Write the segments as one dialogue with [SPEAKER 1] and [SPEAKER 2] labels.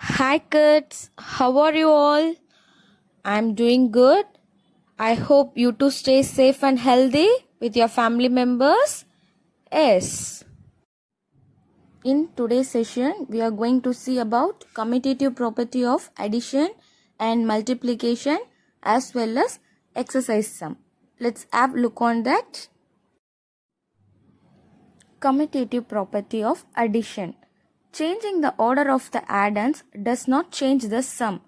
[SPEAKER 1] Hi kids, how are you all? I'm doing good. I hope you too stay safe and healthy with your family members. Yes. In today's session, we are going to see about commutative property of addition and multiplication as well as exercise sum. Let's have a look on that. Commutative property of addition. Changing the order of the addends does not change the sum.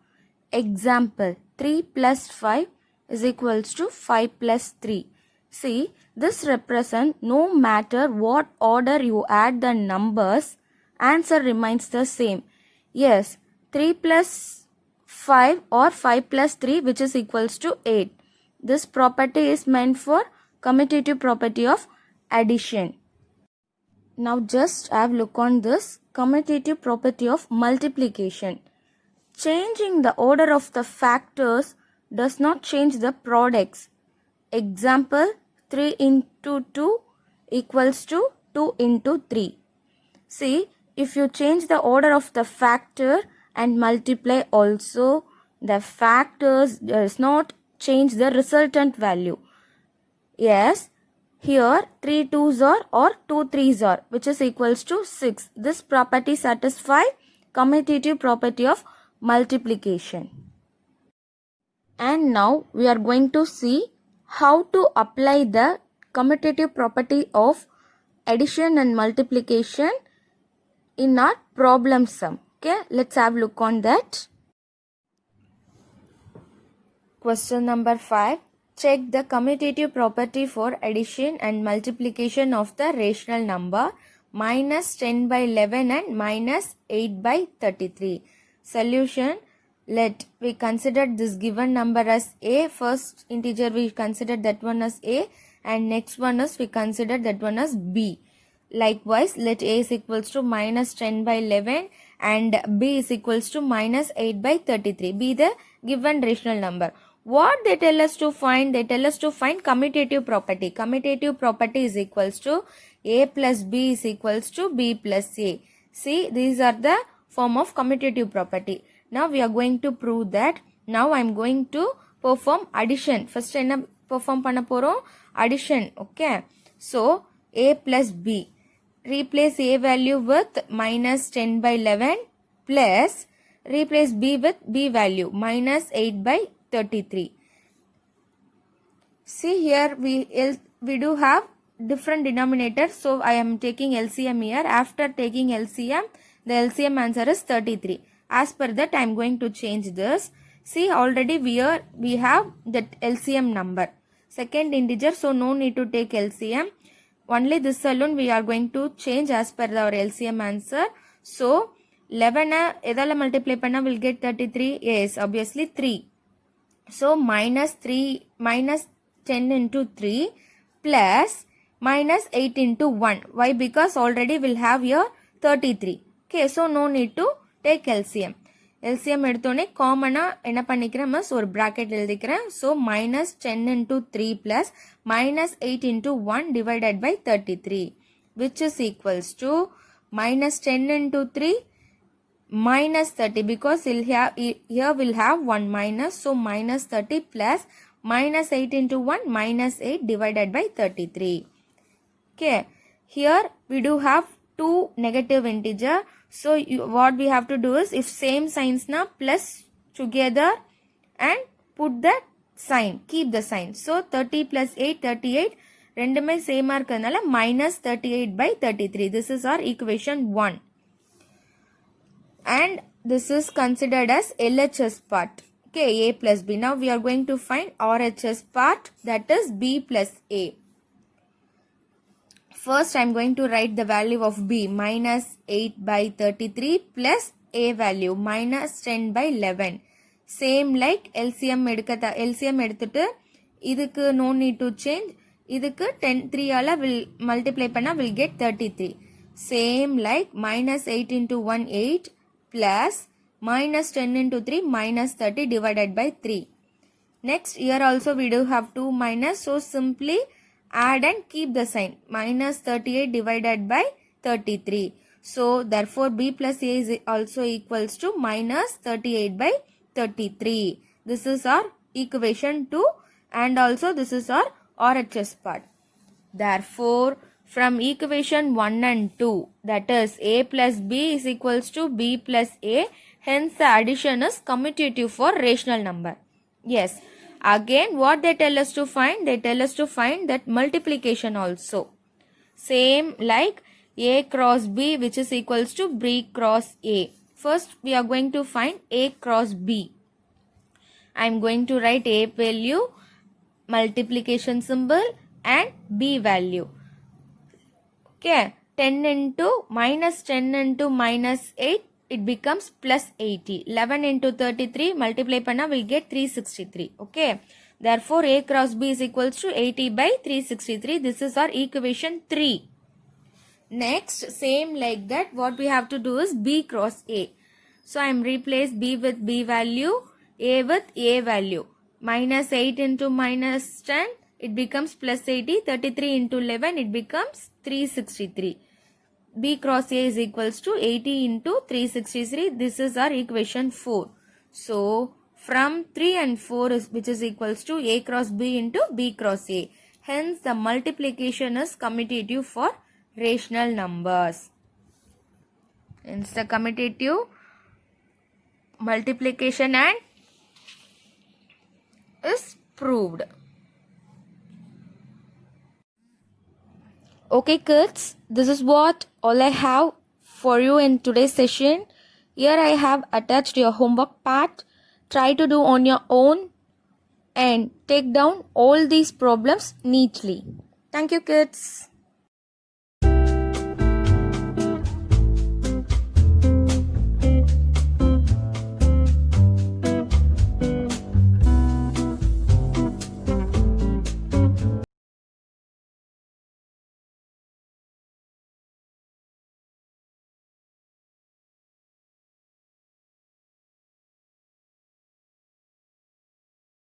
[SPEAKER 1] Example, 3 plus 5 is equals to 5 plus 3. See, this represents no matter what order you add the numbers, answer remains the same. Yes, 3 plus 5 or 5 plus 3 which is equals to 8. This property is meant for commutative property of addition. Now just have a look on this commutative property of multiplication. Changing the order of the factors does not change the products. Example, 3 into 2 equals to 2 into 3. See, if you change the order of the factor and multiply also, the factors does not change the resultant value. Yes, here 3 2s are or 2 3s are which is equals to 6. This property satisfies commutative property of multiplication. And now we are going to see how to apply the commutative property of addition and multiplication in our problem sum. Okay, let's have a look on that. Question number 5. Check the commutative property for addition and multiplication of the rational number minus 10 by 11 and minus 8 by 33. Solution. Let we consider this given number as a. First integer we consider that one as a and next one is we consider that one as b. Likewise, let a is equals to minus 10 by 11 and b is equals to minus 8 by 33. Be the given rational number. What they tell us to find? They tell us to find commutative property. Commutative property is equals to a plus b is equals to b plus a. See, these are the form of commutative property. Now we are going to prove that. Now I am going to perform addition. First enna perform panna porom? Addition. Okay. So a plus b. Replace a value with minus 10 by 11 plus replace b with b value minus 8 by 33. See here we do have different denominators. So I am taking LCM here. After taking LCM, the LCM answer is 33. As per that I am going to change this. See already we have that LCM number. Second integer, so no need to take LCM. Only this alone we are going to change as per our LCM answer. So 11 edala multiply panna will get 33. Yes, obviously 3. So minus 10 into 3 plus minus 8 into 1. Why? Because already we'll have here 33. Okay, so no need to take LCM. LCM எடுத்தோனே காமனா என்ன பண்ணிக்கிறேன் miss ஒரு bracket எழுதிக்கிறேன். So minus 10 into 3 plus minus 8 into 1 divided by 33 which is equals to minus 10 into 3 minus 30 because here we'll have 1 minus, so minus 30 plus minus 8 into 1 minus 8 divided by 33. Okay, here we do have two negative integer. So what we have to do is if same signs na plus together and put the sign, keep the sign. So 30 plus 8 38 ரெண்டுமே சேமா இருக்கிறதுனால minus 38 by 33. This is our equation 1. And this is considered as LHS part. Okay, a plus b. Now we are going to find RHS part, that is b plus a. First I am going to write the value of b minus 8 by 33 plus a value minus 10 by 11. Same like LCM எடுத்துட்டு இதுக்கு no need to change. இதுக்கு 3 ஆல will multiply பண்ணா will get 33. Same like minus 8 into 1 8 plus minus 10 into 3 minus 30 divided by 3. Next here also we do have 2 minus, so simply add and keep the sign minus 38 divided by 33. So therefore b plus a is also equals to minus 38 by 33. This is our equation 2 and also this is our RHS part. Therefore from equation 1 and 2, that is a plus b is equals to b plus a, hence the addition is commutative for rational number. Yes. Again what they tell us to find? They tell us to find that multiplication also. Same like a cross b which is equals to b cross a. First we are going to find a cross b. I am going to write a value, multiplication symbol and b value. Okay, 10 into minus 10 into minus 8, it becomes plus 80. 11 into 33 multiply panna we get 363. Okay, therefore a cross b is equals to 80 by 363. This is our equation 3. Next, same like that, what we have to do is b cross a. So I am replace b with b value, a with a value. Minus 8 into minus 10, it becomes plus 80. 33 into 11, it becomes 363. B cross a is equals to 80 into 363. This is our equation 4. So from 3 and 4 is which is equals to a cross b into b cross a. Hence the multiplication is commutative for rational numbers. Hence the commutative multiplication and is proved. Okay kids, this is what all I have for you in today's session. Here I have attached your homework part. Try to do on your own and take down all these problems neatly. Thank you kids.